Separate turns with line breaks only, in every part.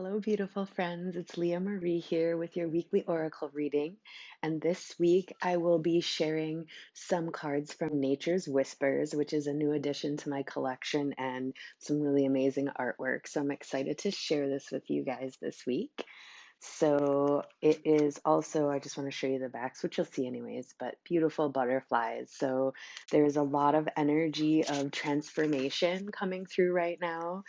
Hello, beautiful friends. It's Leah Marie here with your weekly oracle reading. And this week I will be sharing some cards from Nature's Whispers, which is a new addition to my collection and some really amazing artwork. So I'm excited to share this with you guys this week. So it is also, I just want to show you the backs, which you'll see anyways, but beautiful butterflies. So there's a lot of energy of transformation coming through right now,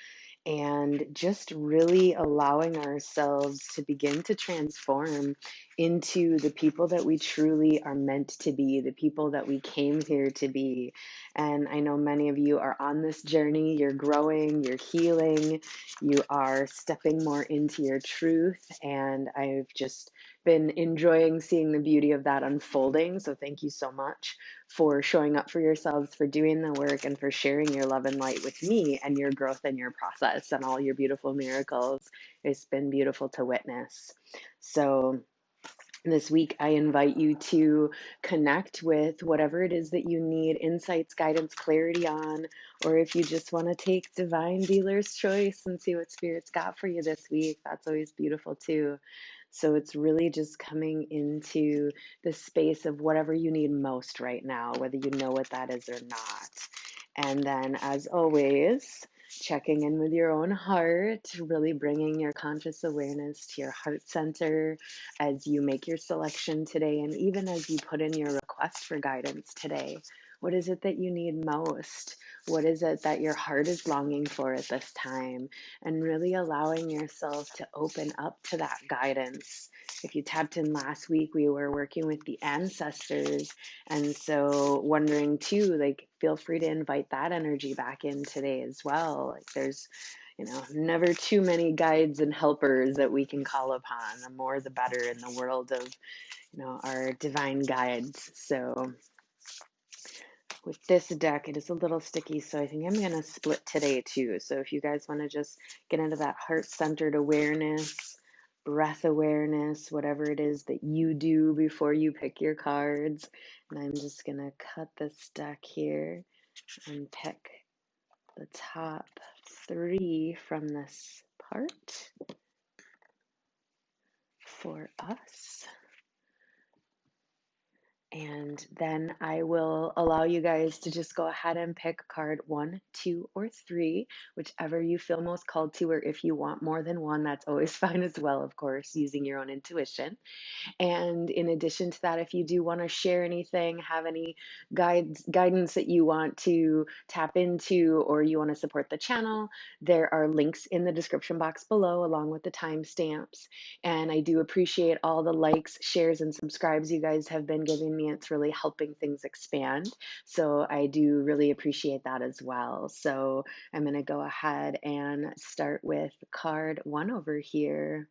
and just really allowing ourselves to begin to transform into the people that we truly are meant to be, the people that we came here to be. And I know many of you are on this journey. You're growing, you're healing, you are stepping more into your truth. And I've just been enjoying seeing the beauty of that unfolding. So thank you so much for showing up for yourselves, for doing the work, and for sharing your love and light with me and your growth and your process and all your beautiful miracles. It's been beautiful to witness. So this week, I invite you to connect with whatever it is that you need insights, guidance, clarity on, or if you just want to take divine dealer's choice and see what Spirit's got for you this week, that's always beautiful too. So it's really just coming into the space of whatever you need most right now, whether you know what that is or not. And then, as always, checking in with your own heart, really bringing your conscious awareness to your heart center as you make your selection today, and even as you put in your request for guidance today. What is it that you need most? What is it that your heart is longing for at this time? And really allowing yourself to open up to that guidance. If you tapped in last week, we were working with the ancestors. And so wondering too, like, feel free to invite that energy back in today as well. Like, there's never too many guides and helpers that we can call upon. The more, the better in the world of, our divine guides. So with this deck, it is a little sticky, so I think I'm going to split today too. So if you guys want to just get into that heart-centered awareness, breath awareness, whatever it is that you do before you pick your cards. And I'm just going to cut this deck here and pick the top three from this part for us. And then I will allow you guys to just go ahead and pick card 1, 2, or 3, whichever you feel most called to, or if you want more than one, that's always fine as well, of course, using your own intuition. And in addition to that, if you do want to share anything, have any guidance that you want to tap into, or you want to support the channel, there are links in the description box below along with the timestamps. And I do appreciate all the likes, shares, and subscribes you guys have been giving me. It's really helping things expand. So I do really appreciate that as well. So I'm going to go ahead and start with card 1 over here.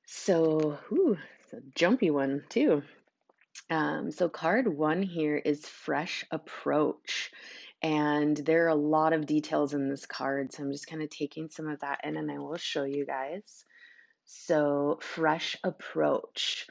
So, it's a jumpy one too. So card 1 here is fresh approach. And there are a lot of details in this card. So I'm just kind of taking some of that in and I will show you guys. So fresh approach.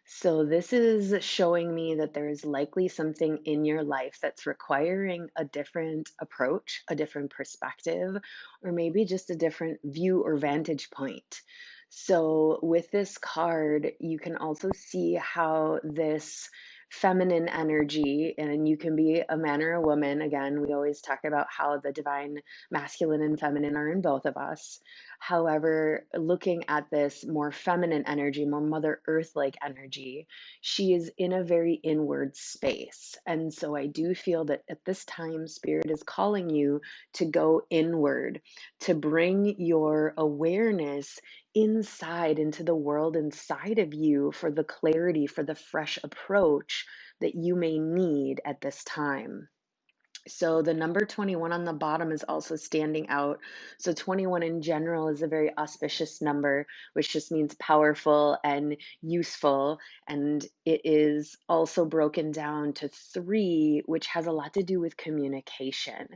So this is showing me that there is likely something in your life that's requiring a different approach, a different perspective, or maybe just a different view or vantage point. So with this card, you can also see how this feminine energy, and you can be a man or a woman. Again, we always talk about how the divine masculine and feminine are in both of us. However, looking at this more feminine energy, more Mother Earth like energy, she is in a very inward space. And so I do feel that at this time, Spirit is calling you to go inward, to bring your awareness inside into the world inside of you for the clarity, for the fresh approach that you may need at this time. So the number 21 on the bottom is also standing out. So 21 in general is a very auspicious number, which just means powerful and useful. And it is also broken down to 3, which has a lot to do with communication.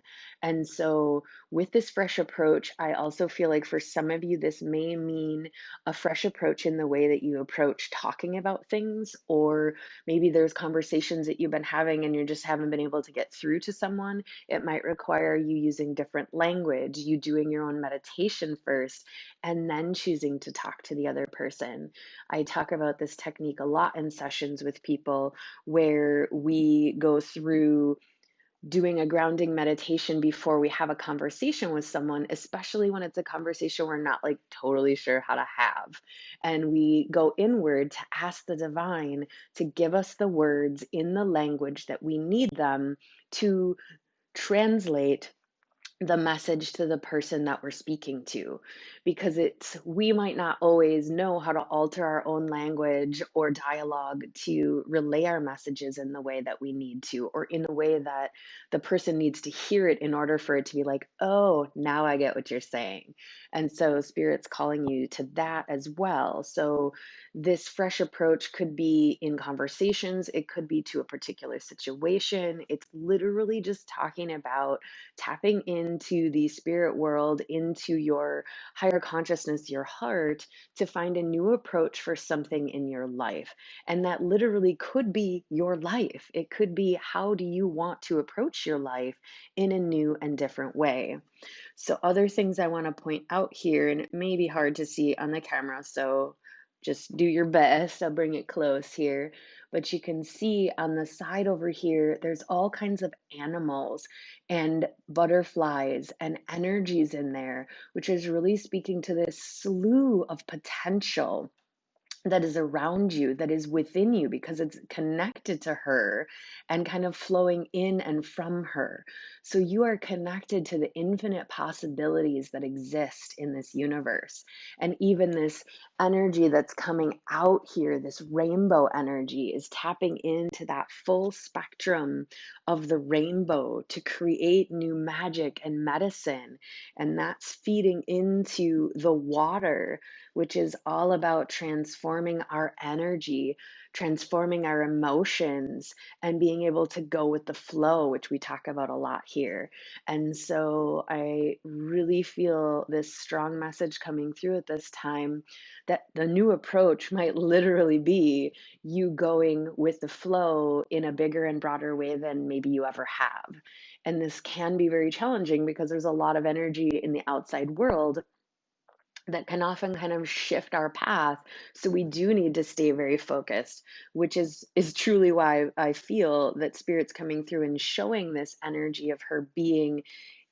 And so with this fresh approach, I also feel like for some of you, this may mean a fresh approach in the way that you approach talking about things, or maybe there's conversations that you've been having and you just haven't been able to get through to someone someone, it might require you using different language, you doing your own meditation first, and then choosing to talk to the other person. I talk about this technique a lot in sessions with people where we go through doing a grounding meditation before we have a conversation with someone, especially when it's a conversation we're not like totally sure how to have. And we go inward to ask the divine to give us the words in the language that we need them to translate the message to the person that we're speaking to, because we might not always know how to alter our own language or dialogue to relay our messages in the way that we need to, or in a way that the person needs to hear it in order for it to be like, oh, now I get what you're saying. And so spirit's calling you to that as well. So this fresh approach could be in conversations, it could be to a particular situation. It's literally just talking about tapping into the spirit world, into your higher consciousness, your heart, to find a new approach for something in your life. And that literally could be your life. It could be, how do you want to approach your life in a new and different way? So, other things I want to point out here, and it may be hard to see on the camera, so just do your best. I'll bring it close here. But you can see on the side over here, there's all kinds of animals and butterflies and energies in there, which is really speaking to this slew of potential that is around you, that is within you, because it's connected to her and kind of flowing in and from her. So you are connected to the infinite possibilities that exist in this universe. And even this energy that's coming out here, this rainbow energy, is tapping into that full spectrum of the rainbow to create new magic and medicine. And that's feeding into the water, which is all about transforming our energy, transforming our emotions, and being able to go with the flow, which we talk about a lot here. And so I really feel this strong message coming through at this time that the new approach might literally be you going with the flow in a bigger and broader way than maybe you ever have. And this can be very challenging because there's a lot of energy in the outside world that can often kind of shift our path. So we do need to stay very focused, which is truly why I feel that spirit's coming through and showing this energy of her being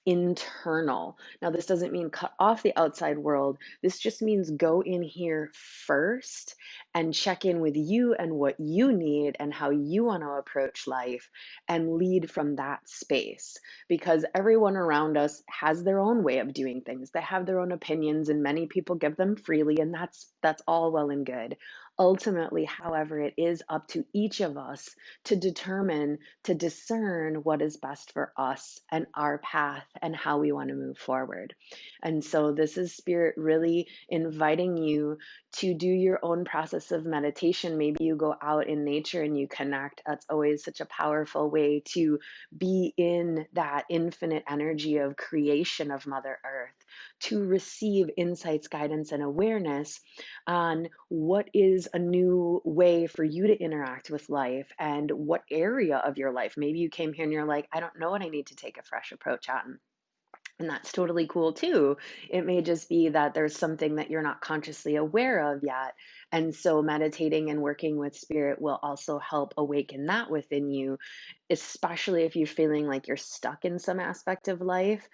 internal. Now, this doesn't mean cut off the outside world. This just means go in here first and check in with you and what you need and how you want to approach life, and lead from that space. Because everyone around us has their own way of doing things. They have their own opinions, and many people give them freely, and that's all well and good. Ultimately, however, it is up to each of us to determine, to discern what is best for us and our path and how we want to move forward. And so this is spirit really inviting you to do your own process of meditation. Maybe you go out in nature and you connect. That's always such a powerful way to be in that infinite energy of creation of Mother Earth, to receive insights, guidance, and awareness on what is a new way for you to interact with life and what area of your life. Maybe you came here and you're like, I don't know what I need to take a fresh approach on. And that's totally cool too. It may just be that there's something that you're not consciously aware of yet. And so meditating and working with spirit will also help awaken that within you, especially if you're feeling like you're stuck in some aspect of life.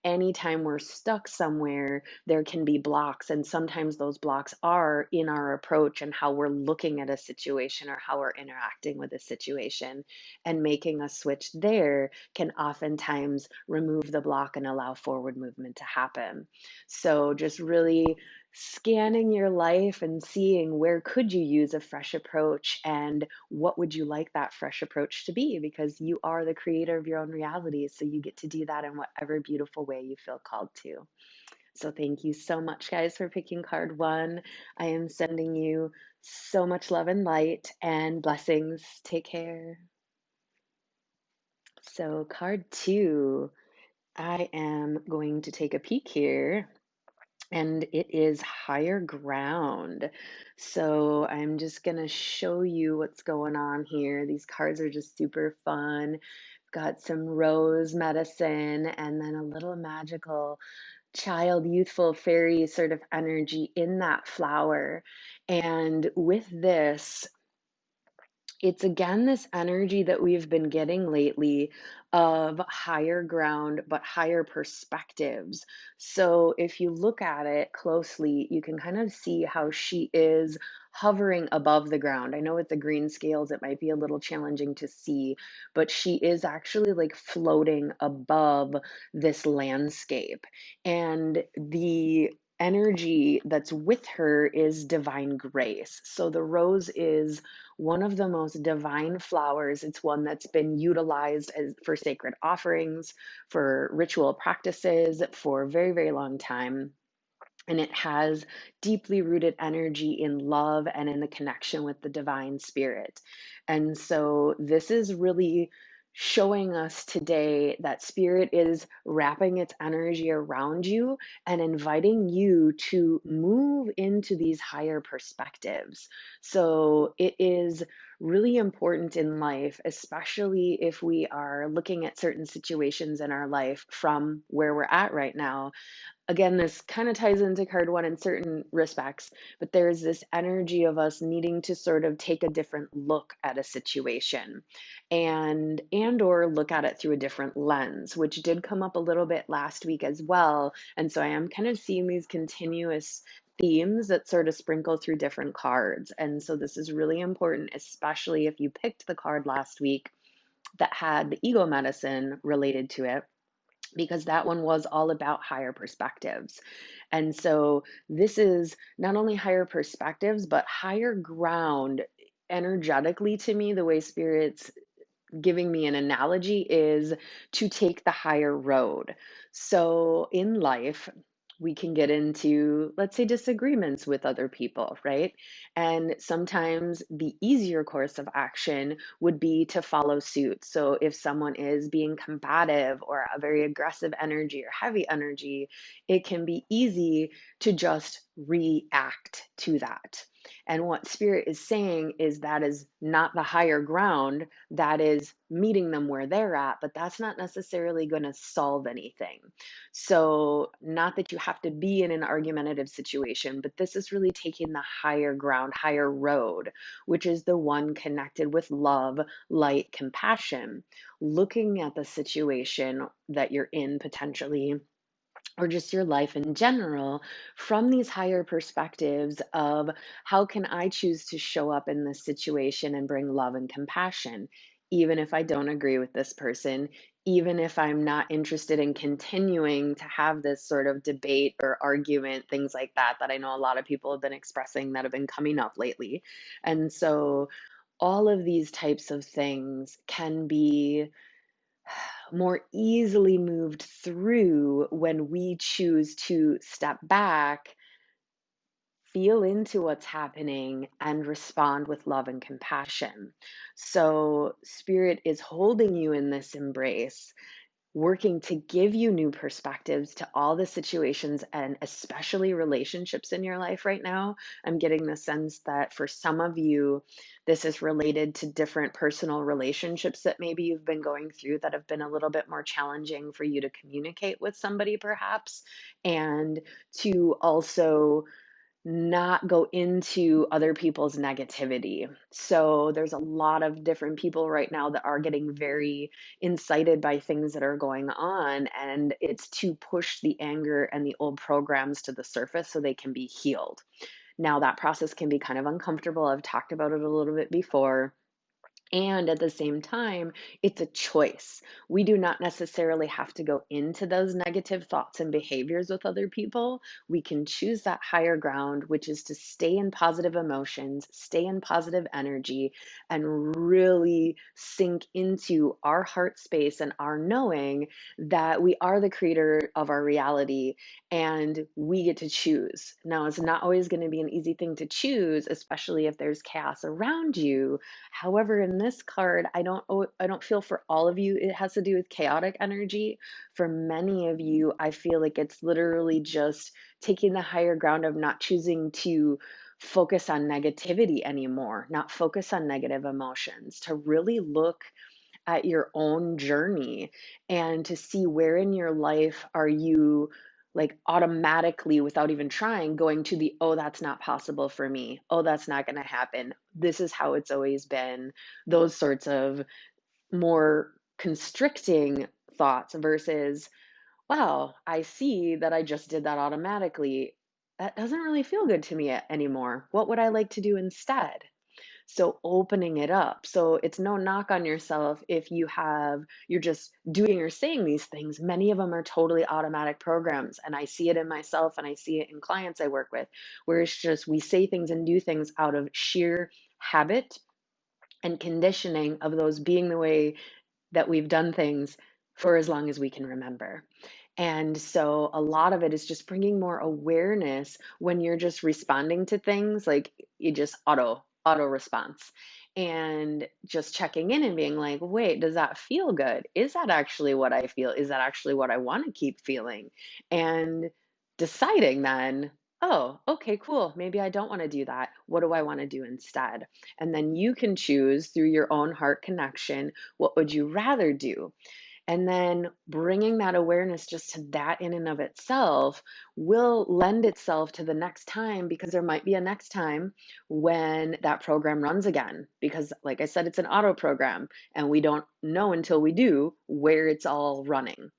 Anytime we're stuck somewhere, there can be blocks. And sometimes those blocks are in our approach and how we're looking at a situation or how we're interacting with a situation. And making a switch there can oftentimes remove the block and allow forward movement to happen. So just really scanning your life and seeing where could you use a fresh approach, and what would you like that fresh approach to be, because you are the creator of your own reality, so you get to do that in whatever beautiful way you feel called to. So thank you so much, guys, for picking card one. I am sending you so much love and light and blessings. Take care. So card two, I am going to take a peek here, and it is higher ground. So I'm just going to show you what's going on here. These cards are just super fun. got some rose medicine and then a little magical child, youthful fairy sort of energy in that flower. And with this, it's again this energy that we've been getting lately of higher ground, but higher perspectives. So if you look at it closely, you can kind of see how she is hovering above the ground. I know with the green scales, it might be a little challenging to see, but she is actually like floating above this landscape. And the energy that's with her is divine grace. So the rose is one of the most divine flowers. It's one that's been utilized for sacred offerings, for ritual practices for a very, very long time. And it has deeply rooted energy in love and in the connection with the divine spirit. And so this is really showing us today that spirit is wrapping its energy around you and inviting you to move into these higher perspectives. So it is really important in life, especially if we are looking at certain situations in our life from where we're at right now. Again, this kind of ties into card one in certain respects, but there's this energy of us needing to sort of take a different look at a situation and or look at it through a different lens, which did come up a little bit last week as well. And so I am kind of seeing these continuous themes that sort of sprinkle through different cards. And so this is really important, especially if you picked the card last week that had the ego medicine related to it, because that one was all about higher perspectives. And so this is not only higher perspectives, but higher ground energetically to me. The way spirits giving me an analogy is to take the higher road. So in life, we can get into, let's say, disagreements with other people, right? And sometimes the easier course of action would be to follow suit. So if someone is being combative or a very aggressive energy or heavy energy, it can be easy to just react to that. And what spirit is saying is that is not the higher ground, that is meeting them where they're at, but that's not necessarily going to solve anything. So, not that you have to be in an argumentative situation, but this is really taking the higher ground, higher road, which is the one connected with love, light, compassion, looking at the situation that you're in potentially, or just your life in general, from these higher perspectives of how can I choose to show up in this situation and bring love and compassion, even if I don't agree with this person, even if I'm not interested in continuing to have this sort of debate or argument, things like that, that I know a lot of people have been expressing that have been coming up lately. And so all of these types of things can be more easily moved through when we choose to step back, feel into what's happening, and respond with love and compassion. So, Spirit is holding you in this embrace, working to give you new perspectives to all the situations and especially relationships in your life right now. I'm getting the sense that for some of you, this is related to different personal relationships that maybe you've been going through that have been a little bit more challenging for you to communicate with somebody, perhaps, and to also not go into other people's negativity. So there's a lot of different people right now that are getting very incited by things that are going on, and it's to push the anger and the old programs to the surface so they can be healed. Now that process can be kind of uncomfortable. I've talked about it a little bit before. And at the same time, it's a choice. We do not necessarily have to go into those negative thoughts and behaviors with other people. We can choose that higher ground, which is to stay in positive emotions, stay in positive energy, and really sink into our heart space and our knowing that we are the creator of our reality and we get to choose. Now, it's not always going to be an easy thing to choose, especially if there's chaos around you. However, in this card, I don't feel for all of you it has to do with chaotic energy. For many of you, I feel like it's literally just taking the higher ground of not choosing to focus on negativity anymore, not focus on negative emotions, to really look at your own journey and to see where in your life are you like automatically without even trying going to the, oh, that's not possible for me. Oh, that's not going to happen. This is how it's always been. Those sorts of more constricting thoughts versus, wow, I see that I just did that automatically. That doesn't really feel good to me anymore. What would I like to do instead? So opening it up. So it's no knock on yourself if you're just doing or saying these things. Many of them are totally automatic programs. And I see it in myself and I see it in clients I work with, where it's just we say things and do things out of sheer habit and conditioning of those being the way that we've done things for as long as we can remember. And so a lot of it is just bringing more awareness when you're just responding to things, like you just auto response, and just checking in and being like, wait, does that feel good? Is that actually what I feel? Is that actually what I want to keep feeling? And deciding then, oh, okay, cool. Maybe I don't want to do that. What do I want to do instead? And then you can choose through your own heart connection, what would you rather do? And then bringing that awareness just to that in and of itself will lend itself to the next time, because there might be a next time when that program runs again. Because, like I said, it's an auto program and we don't know until we do where it's all running.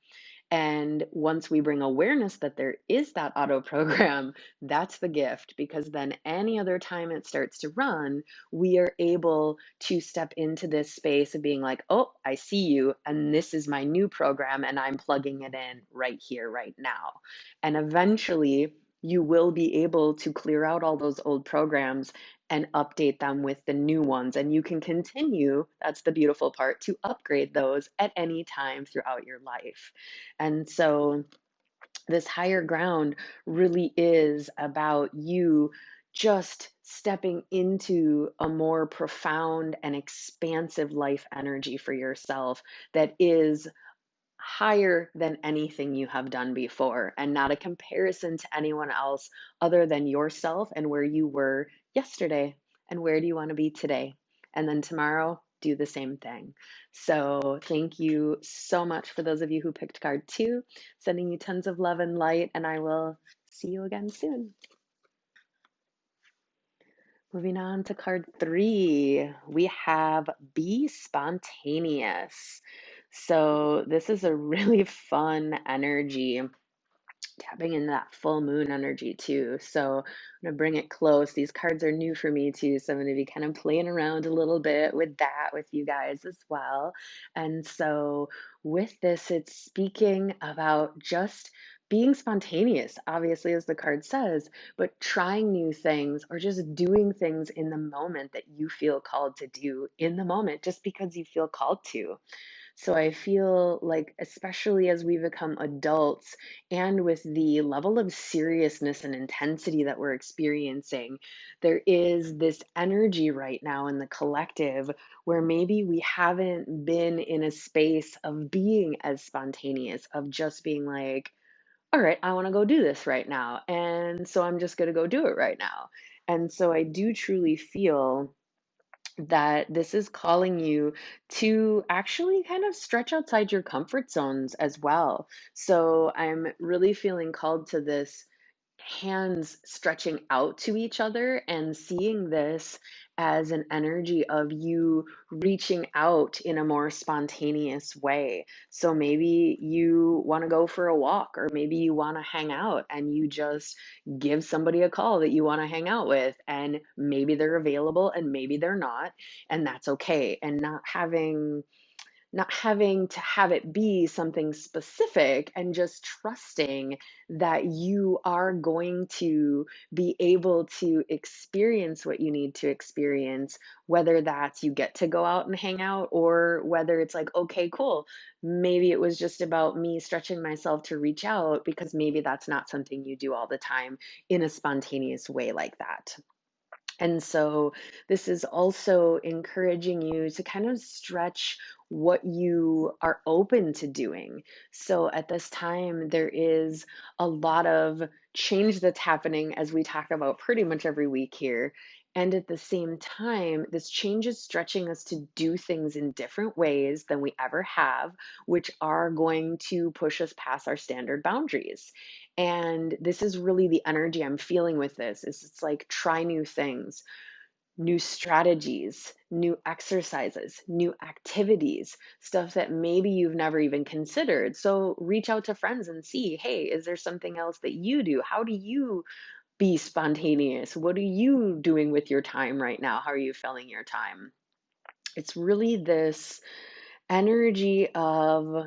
And once we bring awareness that there is that auto program, that's the gift, because then any other time it starts to run, we are able to step into this space of being like, oh, I see you, and this is my new program, and I'm plugging it in right here, right now. And eventually, you will be able to clear out all those old programs and update them with the new ones. And you can continue, that's the beautiful part, to upgrade those at any time throughout your life. And so this higher ground really is about you just stepping into a more profound and expansive life energy for yourself that is higher than anything you have done before, and not a comparison to anyone else other than yourself and where you were yesterday and where do you want to be today. And then tomorrow, do the same thing. So, thank you so much for those of you who picked card 2, sending you tons of love and light, and I will see you again soon. Moving on to card 3, we have Be Spontaneous. So, this is a really fun energy, tapping into that full moon energy too. So, I'm going to bring it close. These cards are new for me too. So, I'm going to be kind of playing around a little bit with that with you guys as well. And so, with this, it's speaking about just being spontaneous, obviously, as the card says, but trying new things or just doing things in the moment that you feel called to do in the moment, just because you feel called to. So I feel like, especially as we become adults and with the level of seriousness and intensity that we're experiencing, there is this energy right now in the collective where maybe we haven't been in a space of being as spontaneous, of just being like, all right, I want to go do this right now. And so I'm just going to go do it right now. And so I do truly feel that this is calling you to actually kind of stretch outside your comfort zones as well. So I'm really feeling called to this hands stretching out to each other and seeing this as an energy of you reaching out in a more spontaneous way. So maybe you want to go for a walk, or maybe you want to hang out and you just give somebody a call that you want to hang out with, and maybe they're available and maybe they're not, and that's okay. And not having to have it be something specific, and just trusting that you are going to be able to experience what you need to experience, whether that's you get to go out and hang out, or whether it's like, okay, cool, maybe it was just about me stretching myself to reach out, because maybe that's not something you do all the time in a spontaneous way like that. And so this is also encouraging you to kind of stretch what you are open to doing. So at this time, there is a lot of change that's happening, as we talk about pretty much every week here. And at the same time, this change is stretching us to do things in different ways than we ever have, which are going to push us past our standard boundaries. And this is really the energy I'm feeling with this is it's like try new things, new strategies, new exercises, new activities, stuff that maybe you've never even considered. So reach out to friends and see, hey, is there something else that you do? How do you be spontaneous? What are you doing with your time right now? How are you filling your time? It's really this energy of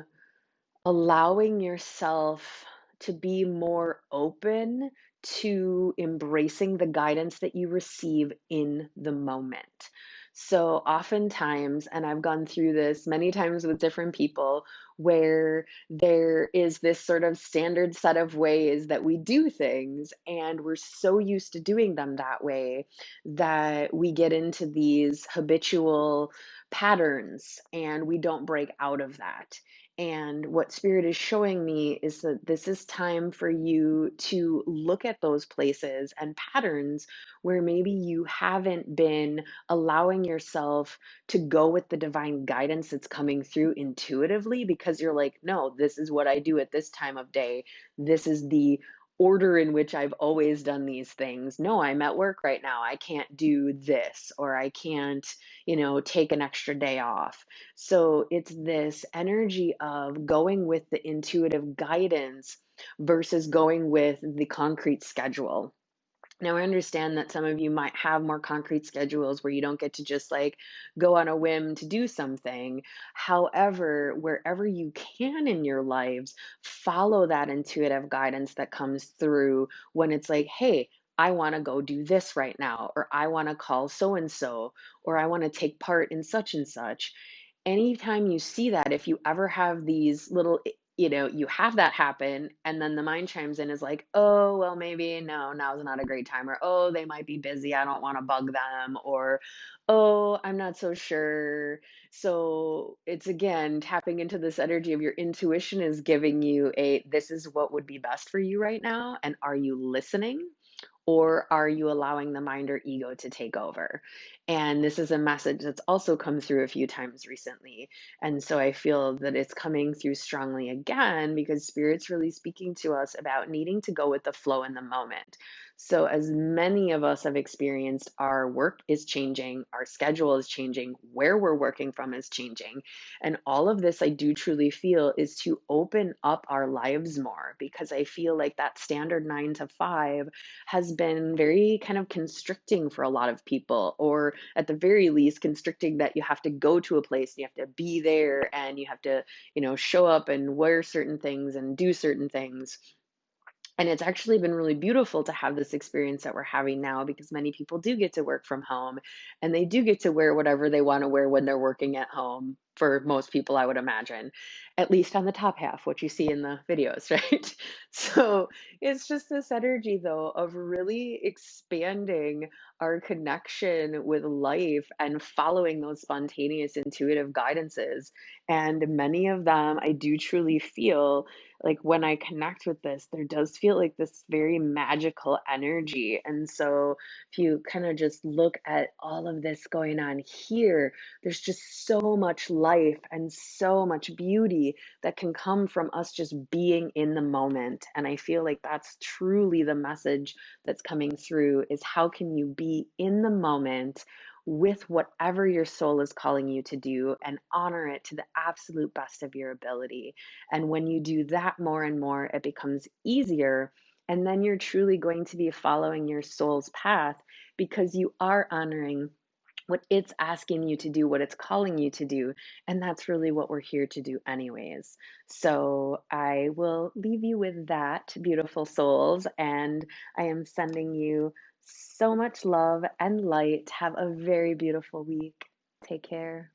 allowing yourself to be more open to embracing the guidance that you receive in the moment. So, oftentimes, and I've gone through this many times with different people, where there is this sort of standard set of ways that we do things, and we're so used to doing them that way that we get into these habitual patterns and we don't break out of that. And what Spirit is showing me is that this is time for you to look at those places and patterns where maybe you haven't been allowing yourself to go with the divine guidance that's coming through intuitively because you're like, no, this is what I do at this time of day. This is the order in which I've always done these things. No, I'm at work right now. I can't do this, or I can't, take an extra day off. So it's this energy of going with the intuitive guidance versus going with the concrete schedule. Now, I understand that some of you might have more concrete schedules where you don't get to just like go on a whim to do something. However, wherever you can in your lives, follow that intuitive guidance that comes through when it's like, hey, I want to go do this right now, or I want to call so and so, or I want to take part in such and such. Anytime you see that, if you ever have these little, you have that happen, and then the mind chimes in is like, oh, well, maybe no, now's not a great time, or oh, they might be busy, I don't want to bug them, or oh, I'm not so sure. So it's again tapping into this energy of your intuition is giving you this is what would be best for you right now. And are you listening? Or are you allowing the mind or ego to take over? And this is a message that's also come through a few times recently. And so I feel that it's coming through strongly again because Spirit's really speaking to us about needing to go with the flow in the moment. So, as many of us have experienced, our work is changing, our schedule is changing, where we're working from is changing. And all of this, I do truly feel, is to open up our lives more because I feel like that standard 9 to 5 has been very kind of constricting for a lot of people, or at the very least, constricting that you have to go to a place, you have to be there, and you have to, show up and wear certain things and do certain things. And it's actually been really beautiful to have this experience that we're having now because many people do get to work from home and they do get to wear whatever they want to wear when they're working at home. For most people, I would imagine, at least on the top half, what you see in the videos, right? So it's just this energy, though, of really expanding our connection with life and following those spontaneous, intuitive guidances. And many of them, I do truly feel like when I connect with this, there does feel like this very magical energy. And so if you kind of just look at all of this going on here, there's just so much life and so much beauty that can come from us just being in the moment. And I feel like that's truly the message that's coming through is how can you be in the moment with whatever your soul is calling you to do and honor it to the absolute best of your ability. And when you do that more and more, it becomes easier. And then you're truly going to be following your soul's path because you are honoring what it's asking you to do, what it's calling you to do. And that's really what we're here to do, anyways. So I will leave you with that, beautiful souls. And I am sending you so much love and light. Have a very beautiful week. Take care.